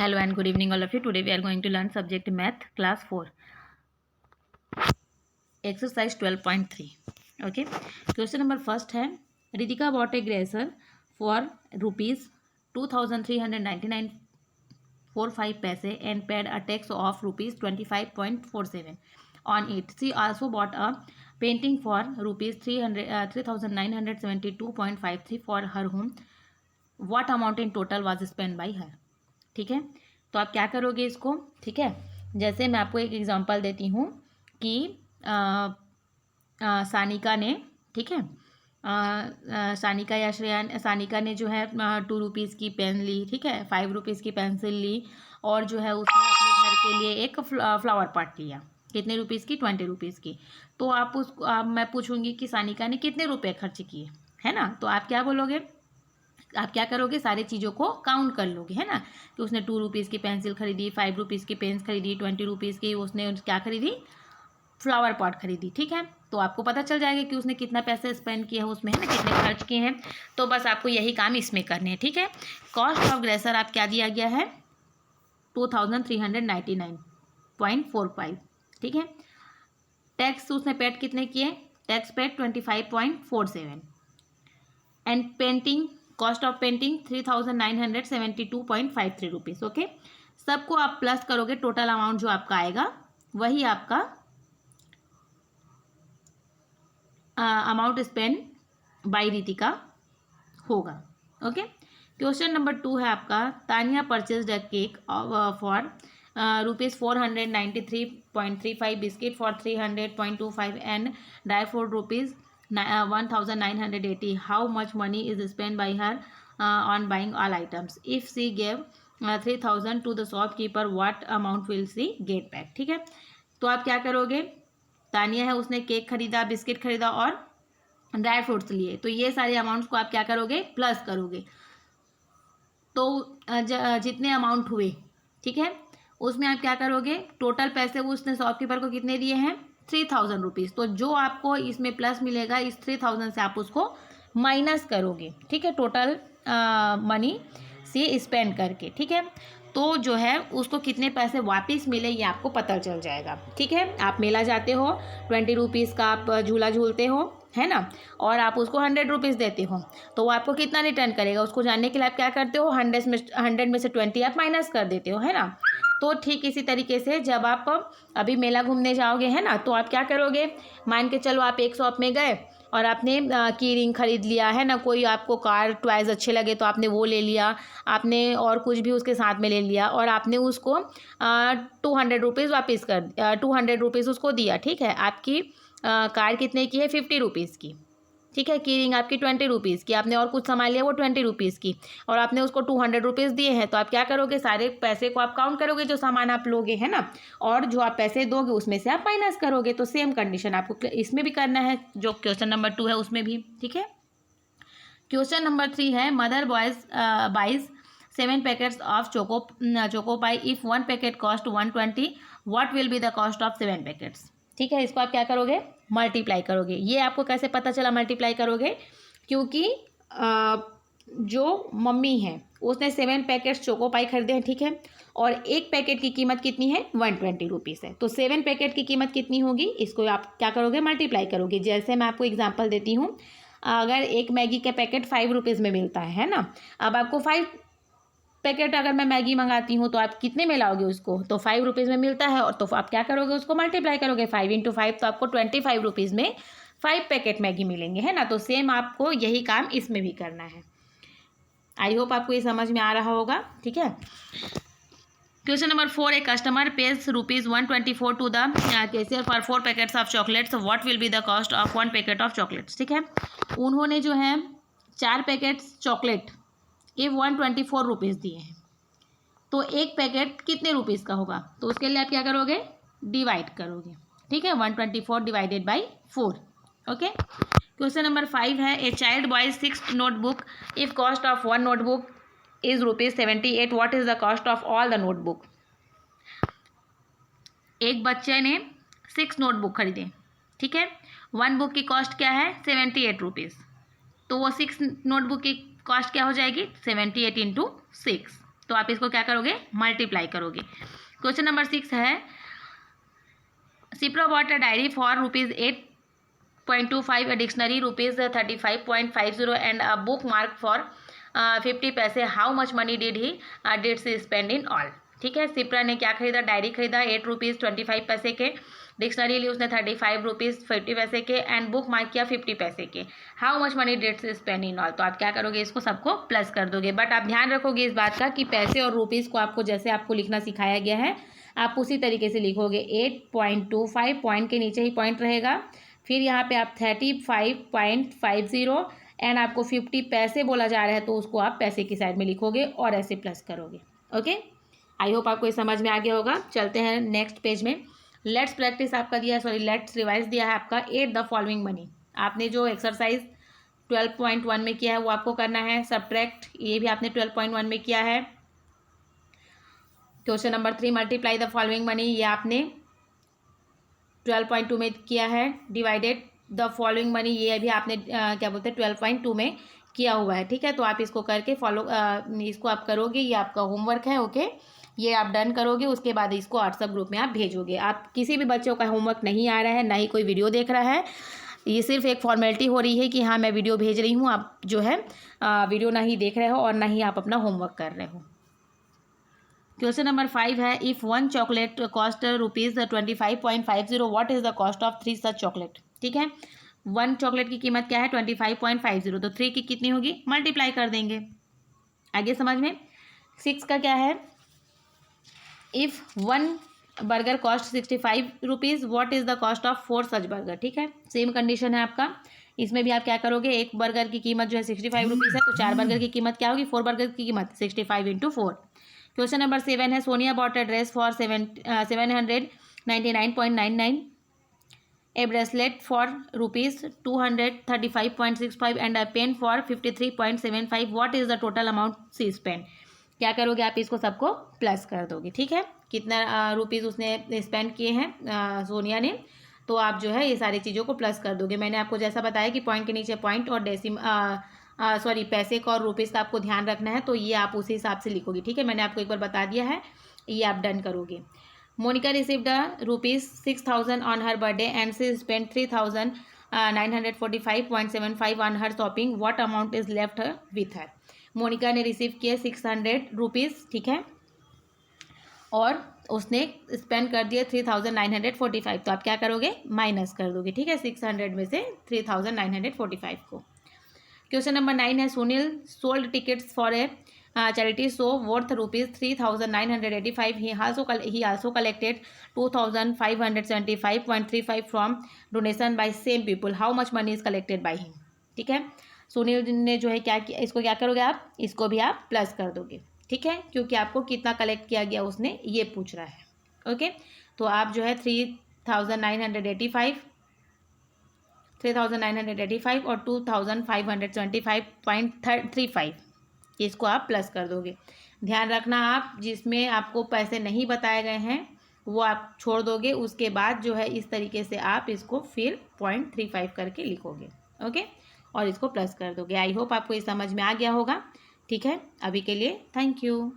Hello and good evening all of you. Today we are going to learn subject math class 4 exercise 12.3. Okay, question number first है Ritika bought a grazer for rupees 2399.45 paise and paid a tax of rupees 25.47 on it. She also bought a painting for rupees 3972.53 for her home. What amount in total was spent by her? ठीक है, तो आप क्या करोगे इसको. ठीक है, जैसे मैं आपको एक एग्जांपल देती हूँ कि सानिका ने, ठीक है, सानिका या श्रेया, सानिका ने जो है 2 रुपीज़ की पेन ली, ठीक है, 5 रुपीज़ की पेंसिल ली और जो है उसने अपने घर के लिए एक फ्लावर पॉट लिया. कितने रुपीज़ की? 20 रुपीज़ की. तो आप उसको मैं पूछूंगी कि सानिका ने कितने रुपए खर्च किए, है ना. तो आप क्या बोलोगे, आप क्या करोगे, सारी चीज़ों को काउंट कर लोगे, है ना. कि उसने 2 रुपीज़ की पेंसिल खरीदी, 5 रुपीज़ की पेन्स खरीदी, 20 रुपीज़ की उसने क्या खरीदी, फ्लावर पॉट खरीदी. ठीक है, तो आपको पता चल जाएगा कि उसने कितना पैसे स्पेंड किया है उसमें, है ना, कितने खर्च किए हैं. तो बस आपको यही काम इसमें करने हैं. ठीक है, कॉस्ट ऑफ ग्रेसर आप क्या दिया गया है, 2399.45. ठीक है, टैक्स उसने पेड कितने किए, tax paid 25.47 and painting, cost of painting 3972.53 rupees. Okay, सबको आप प्लस करोगे, टोटल अमाउंट जो आपका आएगा वही आपका अमाउंट स्पेंड बाय रितिका होगा. ओके, क्वेश्चन नंबर 2 है आपका, Tania purchase a cake for rupees 493.35, biscuit for 300.25 and dry fruit rupees 1980. How much money is spent by her on buying all items? If she gave 3000 to the shopkeeper, what amount will she get back? ठीक है, तो आप क्या करोगे, तानिया है उसने cake खरीदा, biscuit खरीदा और ड्राई फ्रूट्स लिए, तो ये सारे अमाउंट्स को आप क्या करोगे, प्लस करोगे. तो जितने अमाउंट हुए, ठीक है, उसमें आप क्या करोगे, टोटल पैसे उसने शॉपकीपर को कितने दिए हैं, 3000 रुपीज़. तो जो आपको इसमें प्लस मिलेगा, इस 3000 से आप उसको माइनस करोगे. ठीक है, टोटल मनी से स्पेंड करके. ठीक है, तो जो है उसको कितने पैसे वापस मिले ये आपको पता चल जाएगा. ठीक है, आप मेला जाते हो, 20 रुपीज़ का आप झूला झूलते हो, है ना, और आप उसको 100 रुपीज़ देते हो, तो वो आपको कितना रिटर्न करेगा, उसको जानने के लिए आप क्या करते हो, 100 में से 20 आप माइनस कर देते हो, है ना. तो ठीक इसी तरीके से जब आप अभी मेला घूमने जाओगे, है ना, तो आप क्या करोगे, मान के चलो आप एक शॉप में गए और आपने की रिंग खरीद लिया, है ना, कोई आपको कार टॉयज अच्छे लगे तो आपने वो ले लिया, आपने और कुछ भी उसके साथ में ले लिया और आपने उसको 200 रुपीज़ वापस कर 200 रुपीज़ उसको दिया. ठीक है, आपकी कार कितने की है, 50 रुपीज़ की. ठीक है, की रिंग आपकी 20 रुपीज़ की, आपने और कुछ सामान लिया वो 20 रुपीज़ की और आपने उसको 200 रुपीज़ दिए हैं. तो आप क्या करोगे, सारे पैसे को आप काउंट करोगे जो सामान आप लोगे, है ना, और जो आप पैसे दोगे उसमें से आप माइनस करोगे. तो सेम कंडीशन आपको इसमें भी करना है, जो क्वेश्चन नंबर 2 है उसमें भी. ठीक है, क्वेश्चन नंबर 3 है, mother buys 7 packets of Choco Pie. If 1 packet cost 120, what will be the cost of 7 packets. ठीक है, इसको आप क्या करोगे, मल्टीप्लाई करोगे. ये आपको कैसे पता चला मल्टीप्लाई करोगे, क्योंकि जो मम्मी है उसने 7 पैकेट्स चोकोपाई खरीदे हैं. ठीक है, और एक पैकेट की कीमत कितनी है, 120 रुपीज़ है. तो 7 पैकेट की कीमत कितनी होगी, इसको आप क्या करोगे, मल्टीप्लाई करोगे. जैसे मैं आपको एग्जांपल देती हूँ, अगर एक मैगी का पैकेट 5 रुपीज़ में मिलता है ना, अब आपको 5 पैकेट अगर मैं मैगी मंगाती हूँ तो आप कितने में लाओगे उसको, तो 5 रुपीज़ में मिलता है, और तो आप क्या करोगे, उसको मल्टीप्लाई करोगे. 5 × 5 तो आपको 25 रुपीज़ में 5 पैकेट मैगी मिलेंगे, है ना. तो सेम आपको यही काम इसमें भी करना है. आई होप आपको ये समझ में आ रहा होगा. ठीक है, question number 4, a customer pays rupees 124 to the cashier for 4 packets of chocolates. What will be the cost of 1 packet of chocolates. ठीक है, उन्होंने जो है 4 पैकेट्स चॉकलेट के 124 रुपीज़ दिए हैं, तो एक पैकेट कितने रुपीज़ का होगा, तो उसके लिए आप क्या करोगे, डिवाइड करोगे. ठीक है, 124 divided by 4. Okay, question number 5 है, a child boys 6 notebook. If cost of 1 notebook is rupees 78, what is the cost of all the notebook. एक बच्चे ने 6 नोटबुक खरीदे. ठीक है, 1 बुक की कॉस्ट क्या है, 78 रुपीज़. तो वो 6 नोटबुक की कॉस्ट क्या हो जाएगी, 78 × 6. तो आप इसको क्या करोगे, मल्टीप्लाई करोगे। क्वेश्चन नंबर 6 है, Shipra bought a diary for ₹8.25, a dictionary ₹35.50 and a bookmark for 50 पैसे. How much money did she spend in all. ठीक है, सिप्रा ने क्या खरीदा, डायरी खरीदा ₹8.25 के, डिक्शनरी ली उसने ₹35.50 के, एंड बुक मार्क किया 50 पैसे के. How much money did she spend in all. तो आप क्या करोगे, इसको सबको प्लस कर दोगे. बट आप ध्यान रखोगे इस बात का कि पैसे और रुपीज़ को आपको जैसे आपको लिखना सिखाया गया है आप उसी तरीके से लिखोगे. 8.25 पॉइंट के नीचे ही पॉइंट रहेगा, फिर यहाँ पे आप 35.50 एंड आपको 50 पैसे बोला जा रहा है तो उसको आप पैसे की साइड में लिखोगे और ऐसे प्लस करोगे. ओके, आई होप आपको ये समझ में आ गया होगा. चलते हैं नेक्स्ट पेज में. लेट्स प्रैक्टिस आपका दिया है, लेट्स रिवाइज दिया है आपका. Add the following money. आपने जो एक्सरसाइज 12.1 में किया है वो आपको करना है. सब्ट्रैक्ट ये भी आपने 12.1 में किया है. Question number 3, multiply the following money, ये आपने 12.2 में किया है. डिवाइडेड द फॉलोइंग मनी, ये भी आपने क्या बोलते हैं 12.2 में किया हुआ है. ठीक है, तो आप इसको करके इसको आप करोगे, ये आपका होमवर्क है. ओके, ये आप डन करोगे, उसके बाद इसको व्हाट्सएप ग्रुप में आप भेजोगे. आप किसी भी बच्चों का होमवर्क नहीं आ रहा है, ना ही कोई वीडियो देख रहा है, ये सिर्फ एक फॉर्मेलिटी हो रही है कि हाँ मैं वीडियो भेज रही हूँ, आप जो है वीडियो ना ही देख रहे हो और ना ही आप अपना होमवर्क कर रहे हो. क्वेश्चन नंबर 5 है, if 1 chocolate cost ₹25.50, what is the cost of 3 such chocolate. ठीक है, 1 चॉकलेट की कीमत क्या है 25.50, तो 3 की कितनी होगी, मल्टीप्लाई कर देंगे. आगे समझ में. 6 का क्या है, if 1 burger cost ₹65, what is the cost of 4 such burger. ठीक है, सेम कंडीशन है आपका. इसमें भी आप क्या करोगे, एक बर्गर की कीमत जो है ₹65 है, तो 4 बर्गर की कीमत क्या होगी, 4 बर्गर की कीमत 65 × 4. क्वेश्चन नंबर 7 है, Sonia bought a dress for 799.99, a bracelet for ₹235.65 and a pen for 53.75. What is the total amount she spend. क्या करोगे, आप इसको सबको प्लस कर दोगे. ठीक है, कितना रुपीज़ उसने स्पेंड किए हैं सोनिया ने, तो आप जो है ये सारी चीज़ों को प्लस कर दोगे. मैंने आपको जैसा बताया कि पॉइंट के नीचे पॉइंट और पैसे का और रुपीज़ का आपको ध्यान रखना है, तो ये आप उसी हिसाब से लिखोगे. ठीक है, मैंने आपको एक बार बता दिया है, ये आप डन करोगे. Monika received ₹6,000 on her birthday and she spend 3,945.75 on her shopping. What amount is left with her. Monika ने रिसीव किए ₹600. ठीक है, और उसने स्पेंड कर दिया 3,945, तो आप क्या करोगे, माइनस कर दोगे. ठीक है, 600 में से 3,945 को. क्वेश्चन नंबर 9 है, Sunil sold tickets for a charity show worth ₹3,985. He also collected 2,575.35 from donation by same people. How much money is collected by him. ठीक है, सुनील ने जो है क्या किया, इसको क्या करोगे आप, इसको भी आप प्लस कर दोगे. ठीक है, क्योंकि आपको कितना कलेक्ट किया गया उसने ये पूछ रहा है. ओके, तो आप जो है 3,985 और 2,575.35 इसको आप प्लस कर दोगे. ध्यान रखना, आप जिसमें आपको पैसे नहीं बताए गए हैं वो आप छोड़ दोगे, उसके बाद जो है इस तरीके से आप इसको फिर 0.35 करके लिखोगे. ओके, और इसको प्लस कर दोगे. आई होप आपको ये समझ में आ गया होगा. ठीक है, अभी के लिए थैंक यू.